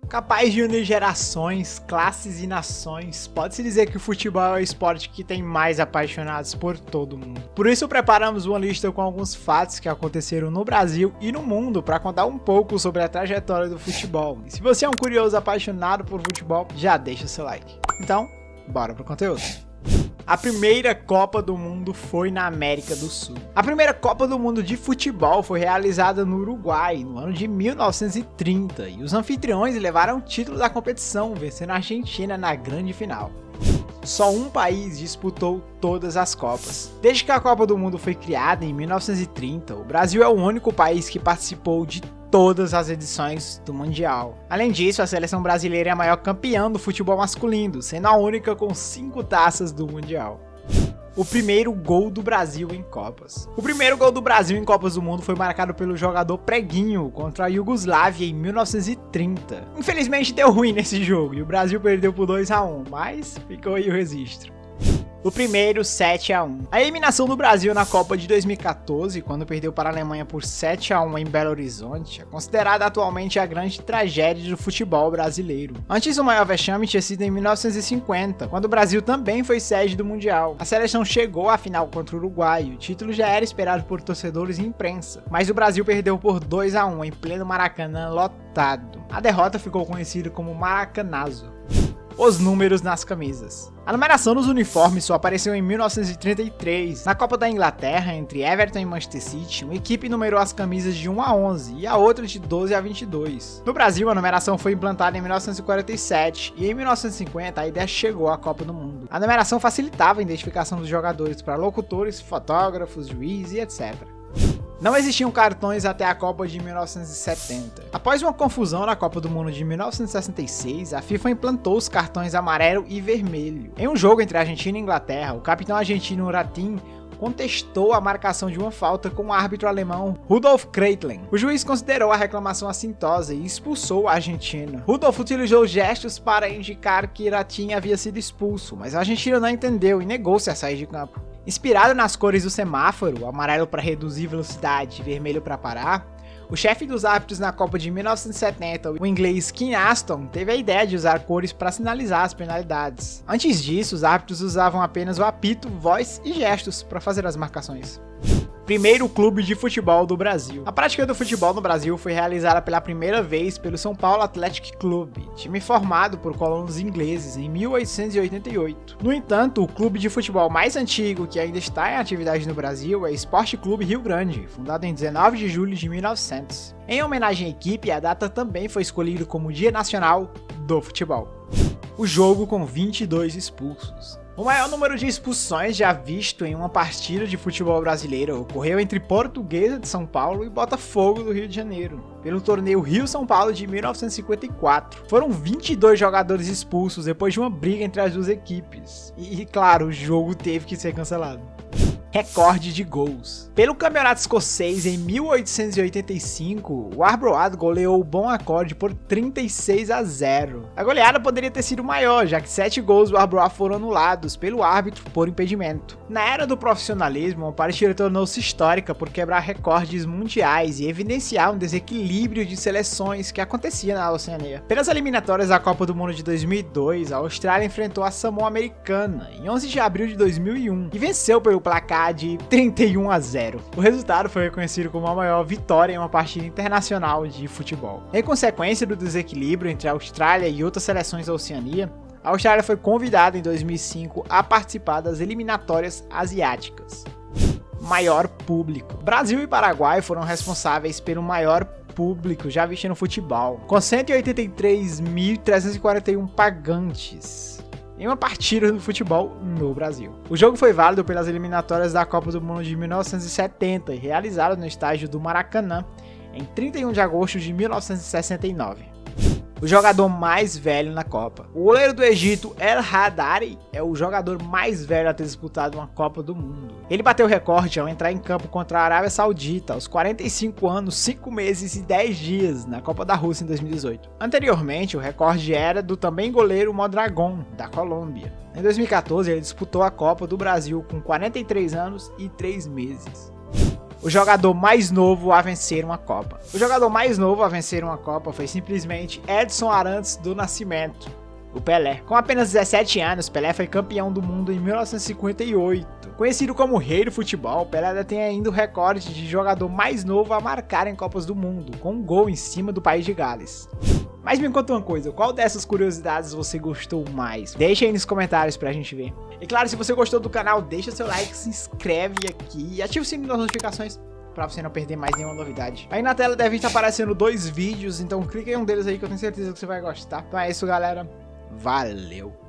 Capaz de unir gerações, classes e nações, pode-se dizer que o futebol é o esporte que tem mais apaixonados por todo mundo. Por isso preparamos uma lista com alguns fatos que aconteceram no Brasil e no mundo para contar um pouco sobre a trajetória do futebol. E se você é um curioso apaixonado por futebol, já deixa seu like. Então, bora pro conteúdo. A primeira Copa do Mundo foi na América do Sul. A primeira Copa do Mundo de futebol foi realizada no Uruguai, no ano de 1930, e os anfitriões levaram o título da competição, vencendo a Argentina na grande final. Só um país disputou todas as Copas. Desde que a Copa do Mundo foi criada em 1930, o Brasil é o único país que participou de todas as edições do Mundial. Além disso, a seleção brasileira é a maior campeã do futebol masculino, sendo a única com 5 taças do Mundial. O primeiro gol do Brasil em Copas. O primeiro gol do Brasil em Copas do Mundo foi marcado pelo jogador Preguinho contra a Iugoslávia em 1930. Infelizmente deu ruim nesse jogo e o Brasil perdeu por 2-1, mas ficou aí o registro. O primeiro 7-1. A eliminação do Brasil na Copa de 2014, quando perdeu para a Alemanha por 7-1 em Belo Horizonte, é considerada atualmente a grande tragédia do futebol brasileiro. Antes, o maior vexame tinha sido em 1950, quando o Brasil também foi sede do Mundial. A seleção chegou à final contra o Uruguai, e o título já era esperado por torcedores e imprensa, mas o Brasil perdeu por 2-1 em pleno Maracanã lotado. A derrota ficou conhecida como Maracanazo. Os números nas camisas. A numeração dos uniformes só apareceu em 1933. Na Copa da Inglaterra, entre Everton e Manchester City, uma equipe numerou as camisas de 1 a 11 e a outra de 12 a 22. No Brasil, a numeração foi implantada em 1947 e em 1950 a ideia chegou à Copa do Mundo. A numeração facilitava a identificação dos jogadores para locutores, fotógrafos, juízes e etc. Não existiam cartões até a Copa de 1970. Após uma confusão na Copa do Mundo de 1966, a FIFA implantou os cartões amarelo e vermelho. Em um jogo entre Argentina e Inglaterra, o capitão argentino Ratin contestou a marcação de uma falta com o árbitro alemão Rudolf Kreitlen. O juiz considerou a reclamação assintosa e expulsou o argentino. Rudolf utilizou gestos para indicar que Ratin havia sido expulso, mas o argentino não entendeu e negou-se a sair de campo. Inspirado nas cores do semáforo, amarelo para reduzir velocidade e vermelho para parar, o chefe dos árbitros na Copa de 1970, o inglês Ken Aston, teve a ideia de usar cores para sinalizar as penalidades. Antes disso, os árbitros usavam apenas o apito, voz e gestos para fazer as marcações. Primeiro clube de futebol do Brasil. A prática do futebol no Brasil foi realizada pela primeira vez pelo São Paulo Athletic Club, time formado por colonos ingleses em 1888. No entanto, o clube de futebol mais antigo que ainda está em atividade no Brasil é o Esporte Clube Rio Grande, fundado em 19 de julho de 1900. Em homenagem à equipe, a data também foi escolhida como Dia Nacional do Futebol. O jogo com 22 expulsos. O maior número de expulsões já visto em uma partida de futebol brasileira ocorreu entre Portuguesa de São Paulo e Botafogo do Rio de Janeiro, pelo torneio Rio-São Paulo de 1954. Foram 22 jogadores expulsos depois de uma briga entre as duas equipes. E claro, o jogo teve que ser cancelado. Recorde de gols. Pelo Campeonato Escocês em 1885, o Arbroath goleou o Bon Accord por 36-0. A goleada poderia ter sido maior, já que 7 gols do Arbroath foram anulados pelo árbitro por impedimento. Na era do profissionalismo, a partida tornou-se histórica por quebrar recordes mundiais e evidenciar um desequilíbrio de seleções que acontecia na Oceania. Pelas eliminatórias da Copa do Mundo de 2002, a Austrália enfrentou a Samoa Americana em 11 de abril de 2001 e venceu pelo placar de 31-0. O resultado foi reconhecido como a maior vitória em uma partida internacional de futebol. Em consequência do desequilíbrio entre a Austrália e outras seleções da Oceania, a Austrália foi convidada em 2005 a participar das eliminatórias asiáticas. Maior público. Brasil e Paraguai foram responsáveis pelo maior público já visto no futebol, com 183.341 pagantes em uma partida do futebol no Brasil. O jogo foi válido pelas eliminatórias da Copa do Mundo de 1970 e realizado no estádio do Maracanã em 31 de agosto de 1969. O jogador mais velho na Copa. O goleiro do Egito, El Haddari, é o jogador mais velho a ter disputado uma Copa do Mundo. Ele bateu o recorde ao entrar em campo contra a Arábia Saudita aos 45 anos, 5 meses e 10 dias na Copa da Rússia em 2018. Anteriormente, o recorde era do também goleiro Mondragón, da Colômbia. Em 2014, ele disputou a Copa do Brasil com 43 anos e 3 meses. o jogador mais novo a vencer uma Copa. O jogador mais novo a vencer uma Copa foi simplesmente Edson Arantes do Nascimento, o Pelé. Com apenas 17 anos, Pelé foi campeão do mundo em 1958. Conhecido como o rei do futebol, Pelé detém ainda o recorde de jogador mais novo a marcar em Copas do Mundo, com um gol em cima do país de Gales. Mas me conta uma coisa, qual dessas curiosidades você gostou mais? Deixa aí nos comentários pra gente ver. E claro, se você gostou do canal, deixa seu like, se inscreve aqui e ativa o sininho das notificações pra você não perder mais nenhuma novidade. Aí na tela devem estar aparecendo 2 vídeos, então clica em um deles aí que eu tenho certeza que você vai gostar. Então é isso, galera. Valeu!